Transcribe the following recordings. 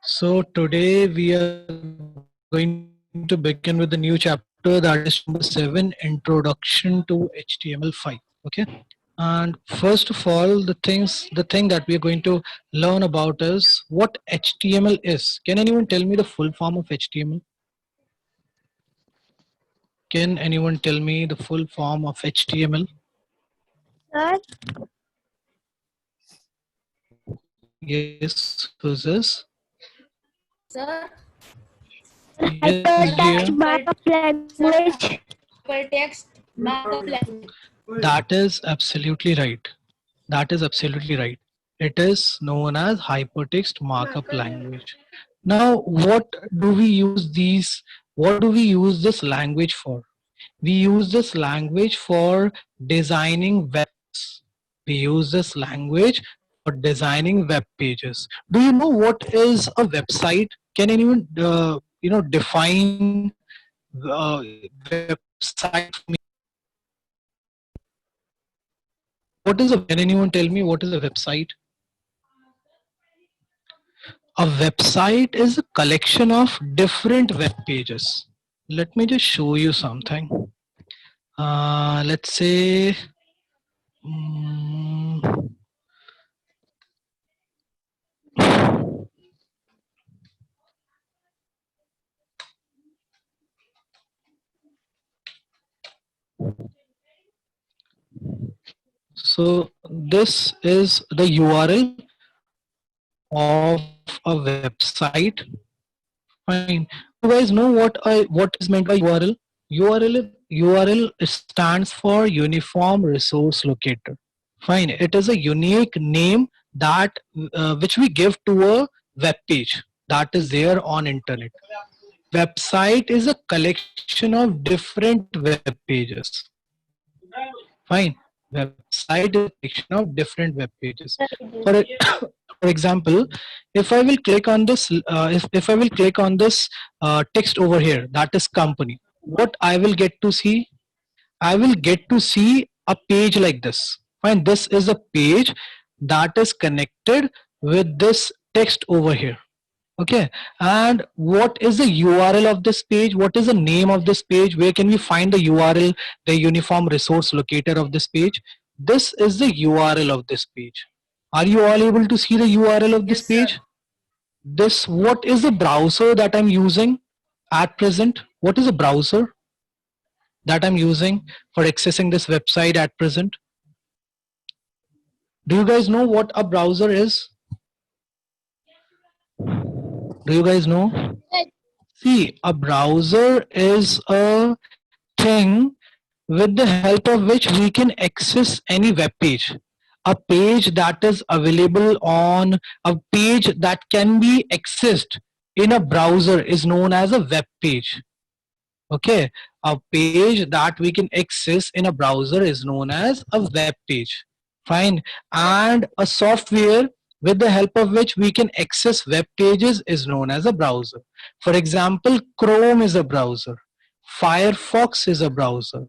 So today we are going to begin with the new chapter, that is chapter number 7, Introduction to HTML5. Okay. And first of all, the thing that we are going to learn about is what HTML is. Can anyone tell me the full form of HTML? Can anyone tell me the full form of HTML? Sir, Yes, who's this? Sir, Yes, dear. hypertext markup language. hypertext markup language. That is absolutely right. That is absolutely right. It is known as hypertext markup language. Now, what do we use these? What do we use this language for? We use this language for designing webs. We use this language for designing web pages. Do you know what is a website? Can anyone, define website for me? What is a? Can anyone tell me what is a website? A website is a collection of different web pages. Let me just show you something. Let's say, mm, so this is the URL of a website. Fine. You guys know what is meant by URL? URL stands for Uniform Resource Locator. Fine. It is a unique name that which we give to a web page that is there on internet. Website is a collection of different web pages. Fine. Website is a collection of different web pages. For for example, if I will click on this, if I will click on this text over here, that is company. What I will get to see? I will get to see a page like this. Fine. This is a page that is connected with this text over here. Okay. And what is the URL of this page? What is the name of this page? Where can we find the URL, the uniform resource locator of this page? This is the URL of this page. Are you all able to see the URL of this page? This, what is the browser that I'm using at present? What is the browser that I'm using for accessing this website at present? Do you guys know what a browser is? Do you guys know? See, a browser is a thing with the help of which we can access any web page. A page that is available on a page that can be accessed in a browser is known as a web page. Okay, a page that we can access in a browser is known as a web page. Fine. And a software with the help of which we can access web pages is known as a browser. For example, Chrome is a browser. Firefox is a browser.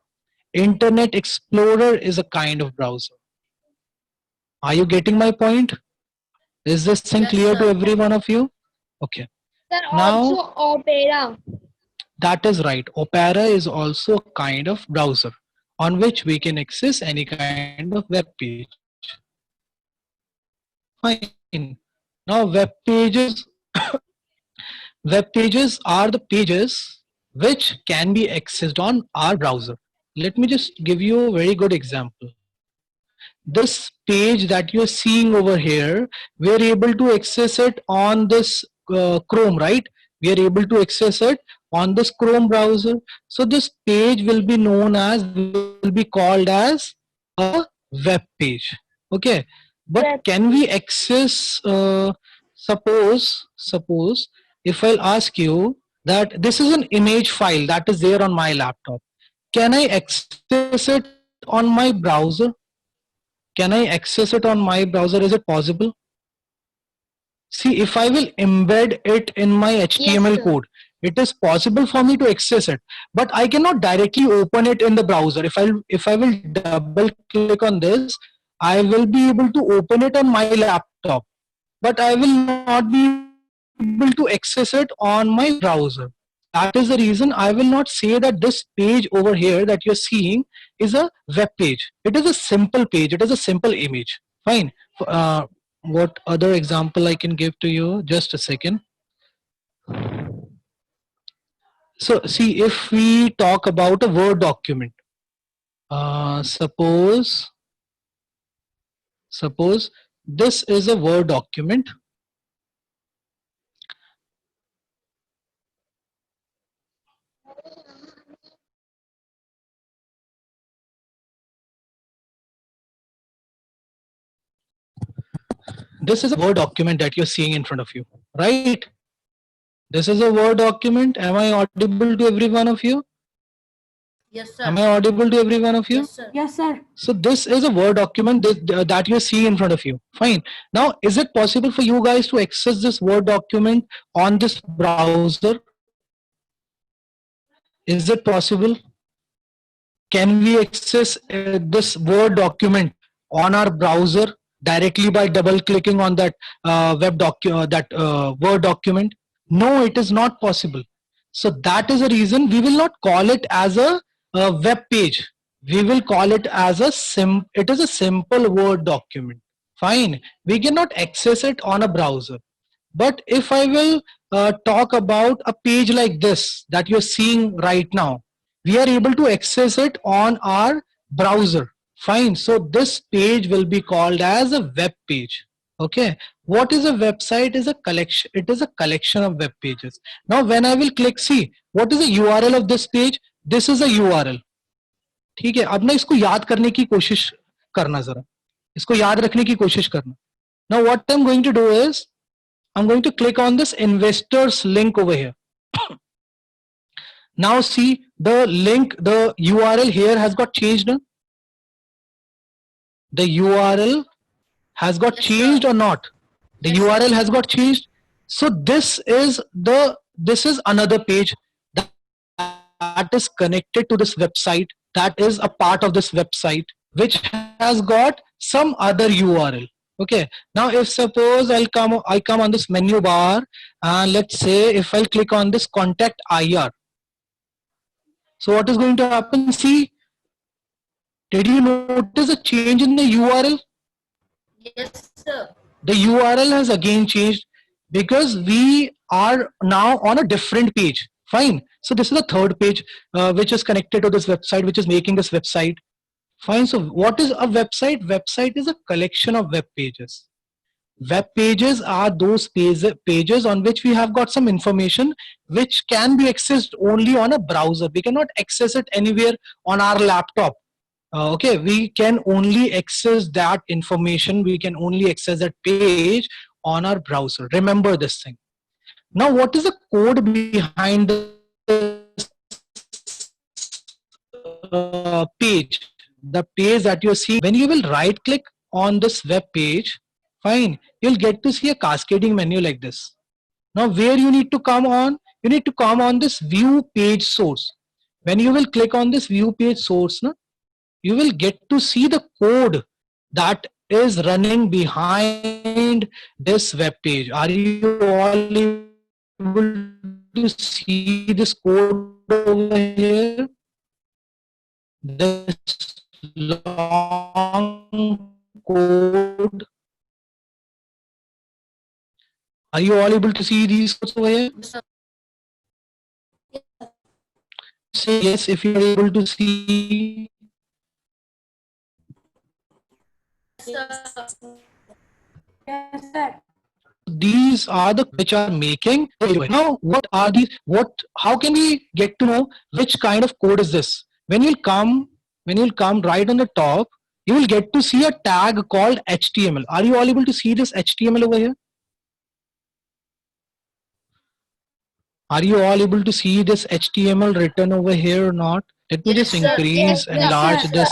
Internet Explorer is a kind of browser. Are you getting my point? Is this thing Yes, clear to sir. every one of you? Okay. Sir, Now, also Opera. that is right. Opera is also a kind of browser on which we can access any kind of web page. Fine. Now, web pages are the pages which can be accessed on our browser. Let me just give you a very good example. This page that you're seeing over here, we're able to access it on this Chrome, right? We are able to access it on this Chrome browser. So this page will be known as, will be called as a web page. Okay. But can we access, suppose if I'll ask you that this is an image file that is there on my laptop. Can I access it on my browser? Can I access it on my browser? Is it possible? See, if I will embed it in my HTML code, it is possible for me to access it, but I cannot directly open it in the browser. If I will double click on this, I will be able to open it on my laptop. but I will not be able to access it on my browser. That is the reason I will not say that this page over here that you're seeing is a web page. It is a simple page. It is a simple image. Fine. What other example I can give to you? Just a second. So see, if we talk about a Word document, suppose this is a Word document. This is a Word document that you're seeing in front of you, right? This is a Word document. Am I audible to every one of you? Yes, sir. Am I audible to every one of you? Yes, sir. Yes, sir. So this is a Word document that you see in front of you. Fine. Now, is it possible for you guys to access this Word document on this browser? Is it possible? Can we access this Word document on our browser directly by double clicking on that Word document? No, it is not possible. So that is the reason we will not call it as a web page. We will call it as it is a simple Word document. Fine. We cannot access it on a browser. But if I will talk about a page like this that you're seeing right now, we are able to access it on our browser. Fine. So this page will be called as a web page. Okay. What is a website? Is a collection. It is a collection of web pages. Now, when I will click, see what is the URL of this page? This is a URL. ठीक है. अब ना इसको याद करने की कोशिश करना जरा. इसको याद रखने की कोशिश करना. Now, what I'm going to do is I'm going to click on this investors link over here. Now see the link, the URL here has got changed. The URL has got changed or not? The URL has got changed. So this is another page that is connected to this website, that is a part of this website, which has got some other URL. Okay, now if suppose I come on this menu bar, and let's say if I click on this contact IR. So what is going to happen? See, did you notice a change in the URL? Yes, sir. The URL has again changed because we are now on a different page. Fine. So this is the third page which is connected to this website, which is making this website. Fine. So what is a website? Website is a collection of web pages. Web pages are those pages on which we have got some information which can be accessed only on a browser. We cannot access it anywhere on our laptop. Okay, we can only access that information. We can only access that page on our browser. Remember this thing. Now, what is the code behind this page? The page that you're seeing, when you will right click on this web page, fine, you'll get to see a cascading menu like this. Now where you need to come on? You need to come on this view page source. When you will click on this view page source, you will get to see the code that is running behind this web page. Are you all able to see this code over here? This long code. Are you all able to see these codes over here? Yes, sir. Say yes if you are able to see. Yes, sir. Yes, sir. These are the which are making. Now what are these? How can we get to know which kind of code is this? When you'll come right on the top, you will get to see a tag called HTML. Are you all able to see this HTML over here? Are you all able to see this HTML written over here or not? Let me Yes, just sir. increase, Yes, enlarge sir. this.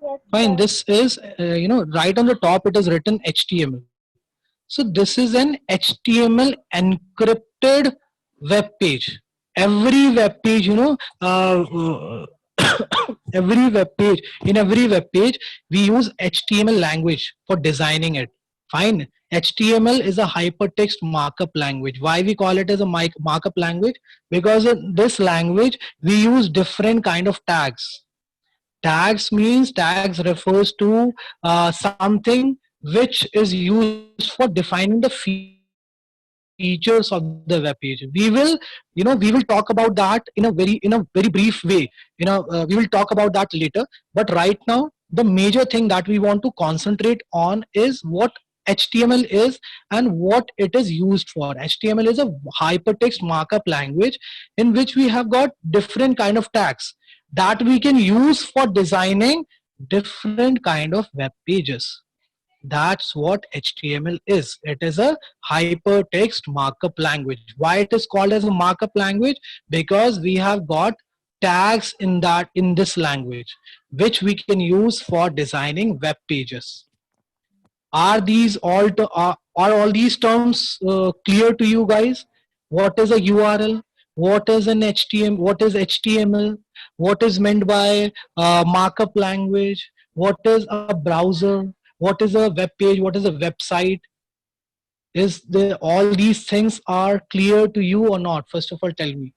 Yes, Fine, sir. this is, right on the top it is written HTML. So this is an HTML encrypted web page. Every web page, every web page, we use HTML language for designing it. Fine. HTML is a hypertext markup language. Why we call it as a markup language? Because in this language we use different kind of tags. Tags refers to something which is used for defining the features of the web page. We will talk about that in a very brief way. We will talk about that later. But right now, the major thing that we want to concentrate on is what HTML is and what it is used for. HTML is a hypertext markup language in which we have got different kind of tags that we can use for designing different kind of web pages. That's what HTML is. It is a hypertext markup language. Why it is called as a markup language? Because we have got tags in this language which we can use for designing web pages. Are these are all these terms clear to you guys? What is a URL? What is an HTML? What is HTML? What is meant by markup language? What is a browser? What is a web page? What is a website? All these things are clear to you or not? First of all, tell me.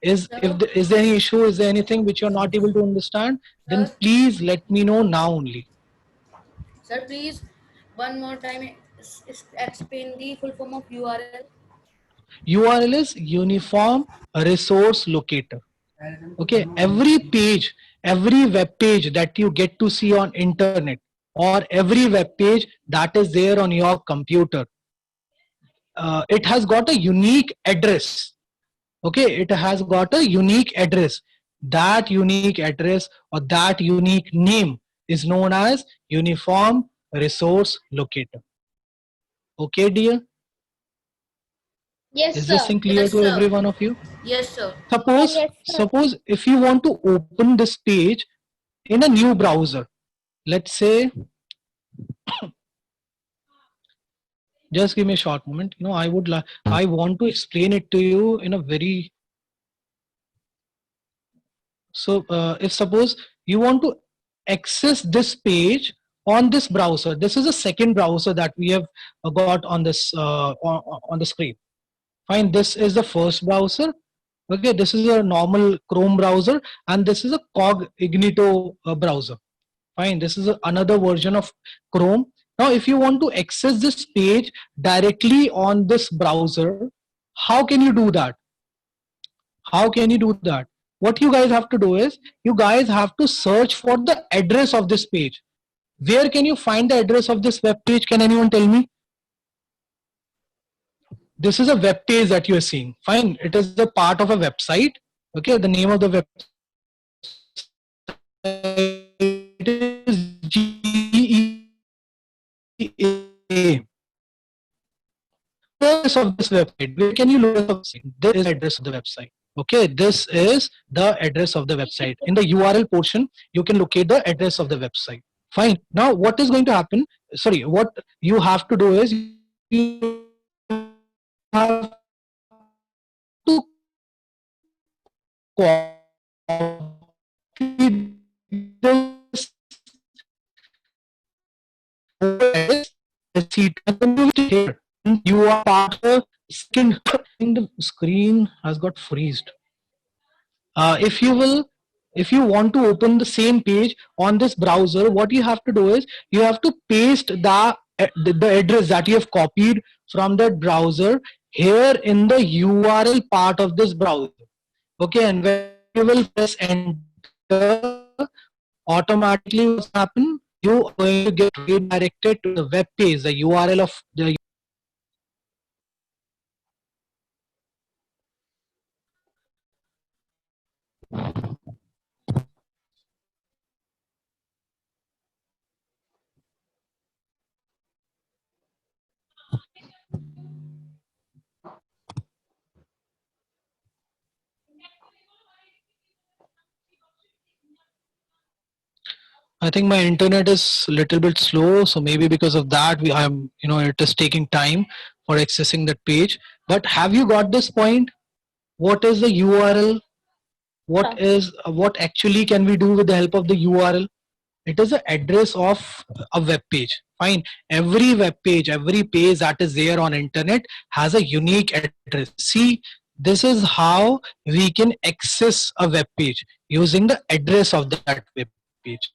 Is there any issue? Is there anything which you're not able to understand? Then Sir. please let me know now only. Sir, please, one more time, explain the full form of URL. URL is Uniform Resource Locator. Okay, every page, every web page that you get to see on internet, or every web page that is there on your computer, it has got a unique address. Okay, it has got a unique address. That unique address or that unique name is known as Uniform Resource Locator. Okay, dear? Yes, Is this sir. thing clear Yes, to sir. every one of you? Yes, sir. Suppose, Yes, sir. suppose if you want to open this page in a new browser, let's say, just give me a short moment. I want to explain it to you in a very, so if suppose you want to access this page on this browser, this is a second browser that we have got on this on the screen. Fine, this is the first browser. Okay, this is a normal Chrome browser and this is a Cognito browser. Fine, this is another version of Chrome. Now if you want to access this page directly on this browser, how can you do that? How can you do that? What you guys have to do is, you guys have to search for the address of this page. Where can you find the address of this web page? Can anyone tell me? This is a web page that you are seeing. Fine, it is a part of a website. Okay, the name of the website is GEA. Address of this website. Where can you look at the website? This is the address of the website. Okay, this is the address of the website. In the URL portion, you can locate the address of the website. Fine. Now, what is going to happen? Sorry, what you have to do is you have to copy this sheet and move it here. You are part of second. The screen has got freezed. If you want to open the same page on this browser, what you have to do is you have to paste the address that you have copied from that browser here in the URL part of this browser. Okay, and when you will press enter, automatically what's happen? You are going to get redirected to the web page, the URL of the. I think my internet is a little bit slow, so maybe because of that, it is taking time for accessing that page. But have you got this point? What is the URL? What actually can we do with the help of the URL? It is the address of a web page. Fine. Every web page, every page that is there on internet has a unique address. See, this is how we can access a web page using the address of that web page.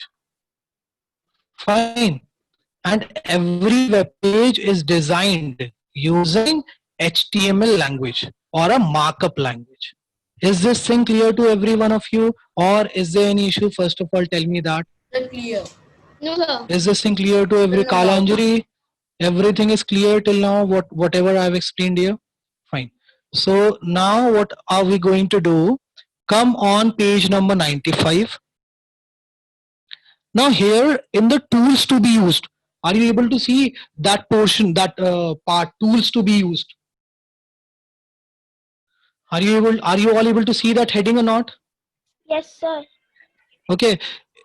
Fine. And every web page is designed using HTML language or a markup language. Is this thing clear to every one of you, or is there any issue? First of all, tell me that. Sir, clear. No, sir. Is this thing clear to every No. Kalanjari? Everything is clear till now, whatever I've explained here? Fine. So now what are we going to do? Come on page number 95. Now here in the tools to be used, are you able to see that portion, that part, tools to be used? Are you all able to see that heading or not? Yes, sir. Okay.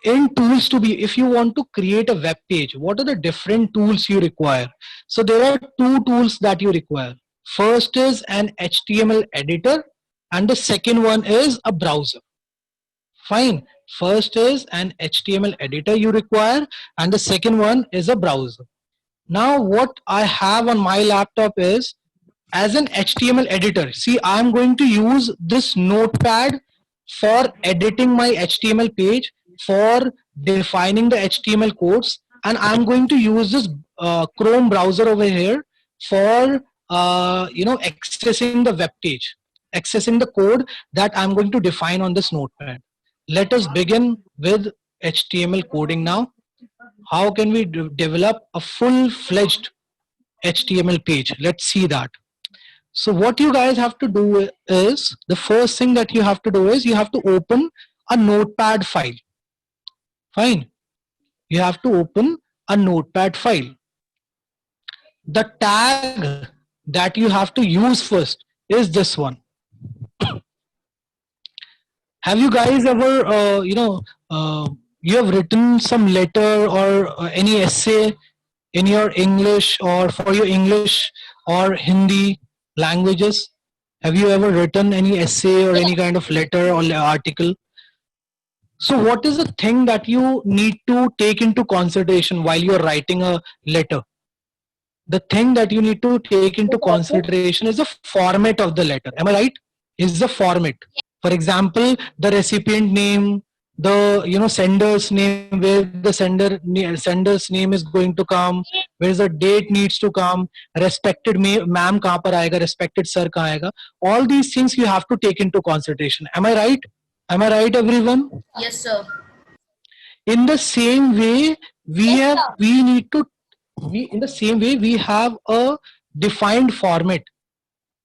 In tools to be, if you want to create a web page, what are the different tools you require? So there are two tools that you require. First is an HTML editor and the second one is a browser. Fine. First is an HTML editor you require and the second one is a browser. Now what I have on my laptop is as an HTML editor. See, I'm going to use this notepad for editing my HTML page, for defining the HTML codes, and I'm going to use this Chrome browser over here for accessing the web page, accessing the code that I'm going to define on this notepad. Let us begin with HTML coding now. How can we develop a full-fledged HTML page? Let's see that. So what you guys have to do is, the first thing that you have to do is you have to open a notepad file. Fine. You have to open a notepad file. The tag that you have to use first is this one. Have you guys ever, you have written some letter or any essay in your English or for your English or Hindi languages? Have you ever written any essay or any kind of letter or article? So what is the thing that you need to take into consideration while you're writing a letter? The thing that you need to take into consideration is the format of the letter. Am I right? Is the format. For example, the recipient name, the sender's name, where the sender's name is going to come, where the date needs to come, respected ma'am kahan par aayega, respected sir kahan aayega. All these things you have to take into consideration. Am I right? Am I right, everyone? Yes, sir. In the same way, we have a defined format.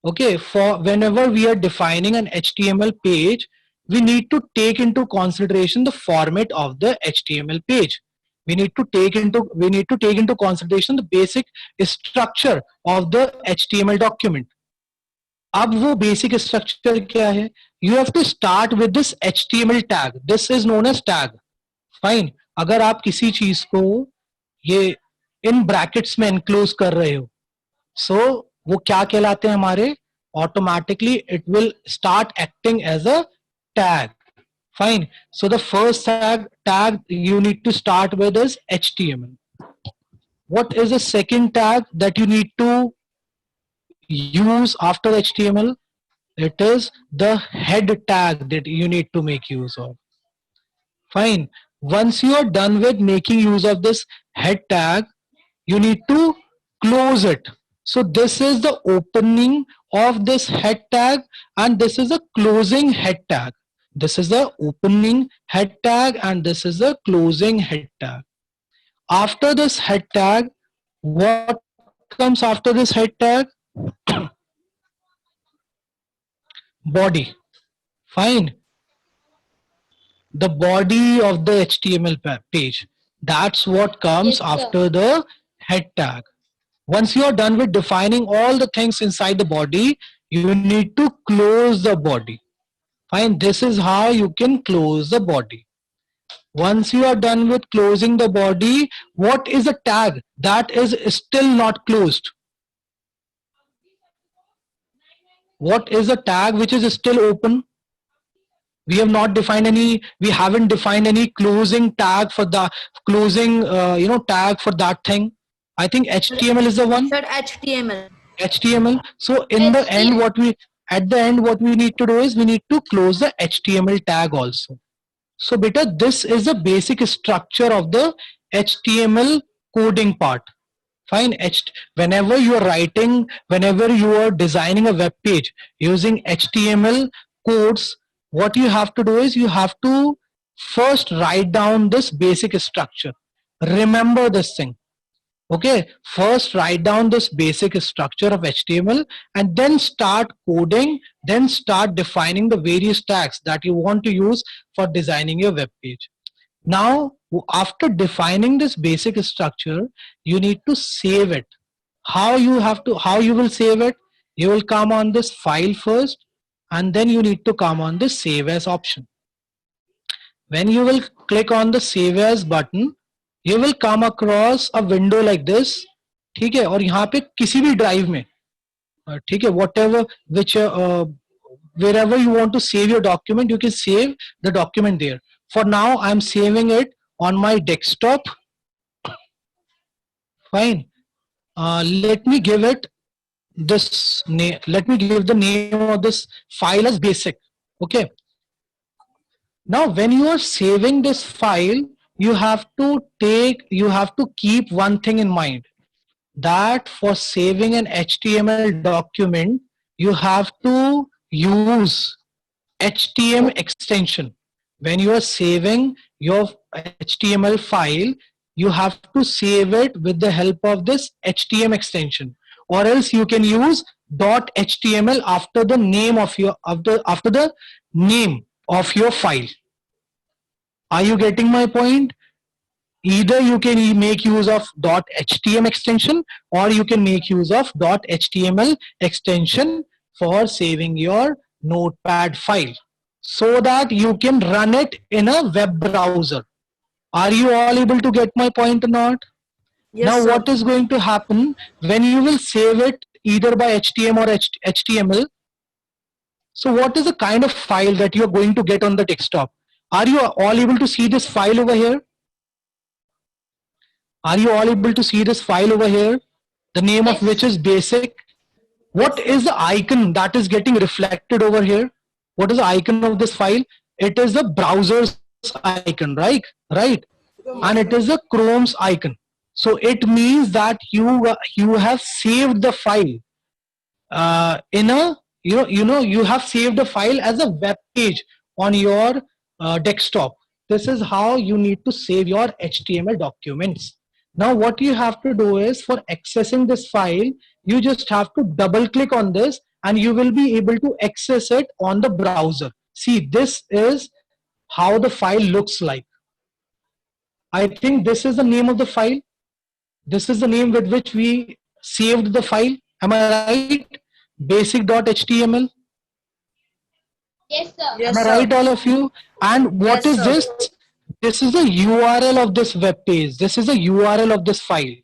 Okay, for whenever we are defining an HTML page, we need to take into consideration the format of the HTML page. We need to take into consideration the basic structure of the HTML document. अब वो basic structure क्या है? You have to start with this HTML tag. This is known as tag. Fine. अगर आप किसी चीज को ये in brackets में enclose कर रहे हो, so वो क्या कहलाते हैं हमारे? Automatically it will start acting as a tag. Fine. So the first tag you need to start with is HTML. What is the second tag that you need to use after HTML? It is the head tag that you need to make use of. Fine. Once you are done with making use of this head tag, you need to close it. So this is the opening of this head tag and this is a closing head tag. This is the opening head tag and this is the closing head tag. After this head tag, what comes after this head tag? Body. Fine. The body of the HTML page. That's what comes after the head tag. Once you are done with defining all the things inside the body, you need to close the body. Fine. This is how you can close the body. Once you are done with closing the body, what is a tag that is still not closed? What is a tag which is still open? We have not defined any, we haven't defined any closing tag for the closing, tag for that thing. I think HTML is the one. Sir, HTML. HTML. So in the end, at the end, what we need to do is we need to close the HTML tag also. So beta, this is the basic structure of the HTML coding part. Fine. Whenever you are writing, whenever you are designing a web page using HTML codes, what you have to do is you have to first write down this basic structure. Remember this thing. Okay, first write down this basic structure of HTML and then start coding, then start defining the various tags that you want to use for designing your web page. Now, after defining this basic structure, you need to save it. How you will save it? You will come on this file first and then you need to come on this save as option. When you will click on the save as button, you will come across a window like this. ठीक है, और यहाँ पे किसी भी drive में, ठीक है, whatever which wherever you want to save your document, you can save the document there. For now, I'm saving it on my desktop. Fine. Let me give it this name. Let me give the name of this file as basic. Okay. Now, when you are saving this file, you have to keep one thing in mind, that for saving an HTML document, you have to use HTML extension. When you are saving your HTML file, you have to save it with the help of this HTML extension, or else you can use .html after the name of your after the name of your file. Are you getting my point? Either you can make use of .html extension or you can make use of .html extension for saving your notepad file so that you can run it in a web browser. Are you all able to get my point or not? Yes, now sir. what is going to happen when you will save it either by HTML or HTML? So what is the kind of file that you are going to get on the desktop? Are you all able to see this file over here? Are you all able to see this file over here? The name of which is basic. What is the icon that is getting reflected over here? What is the icon of this file? It is the browser's icon, right? Right. And it is the Chrome's icon. So it means that you have saved the file in a you have saved the file as a web page on your desktop. This is how you need to save your HTML documents. Now what you have to do is, for accessing this file, you just have to double click on this and you will be able to access it on the browser. See, this is how the file looks like. I think this is the name of the file. This is the name with which we saved the file. Am I right? Basic.html. Yes, sir. Yes, Am I sir. right, all of you? And what Yes, is sir. this? This is the URL of this web page. This is the URL of this file.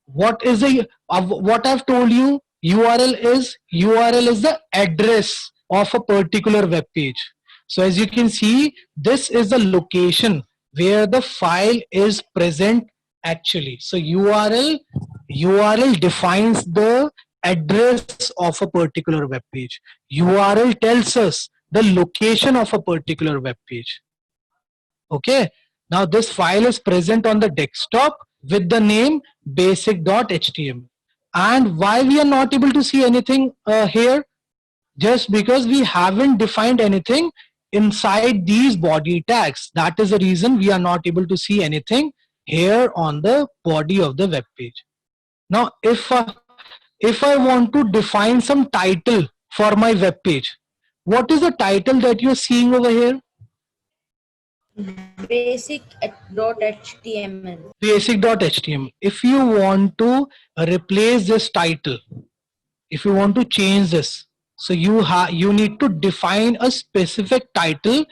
What is the what I've told you? URL is the address of a particular web page. So as you can see, this is the location where the file is present actually. So URL defines the address of a particular web page. URL tells us the location of a particular web page. Okay, now this file is present on the desktop with the name basic.html. And why we are not able to see anything here? Just because we haven't defined anything inside these body tags. That is the reason we are not able to see anything here on the body of the web page. Now if I want to define some title for my web page, what is the title that you are seeing over here? Basic.html. Basic.html. If you want to replace this title, if you want to change this, so you need to define a specific title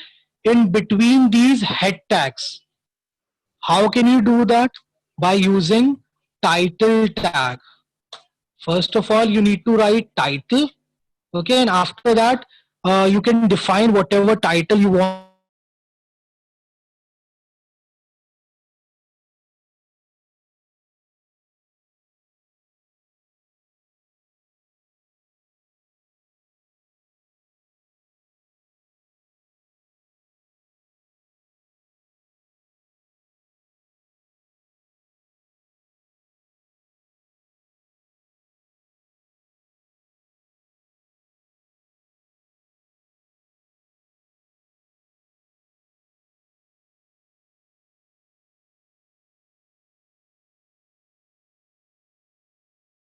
in between these head tags. How can you do that? By using title tag. First of all, you need to write title. Okay, and after that, you can define whatever title you want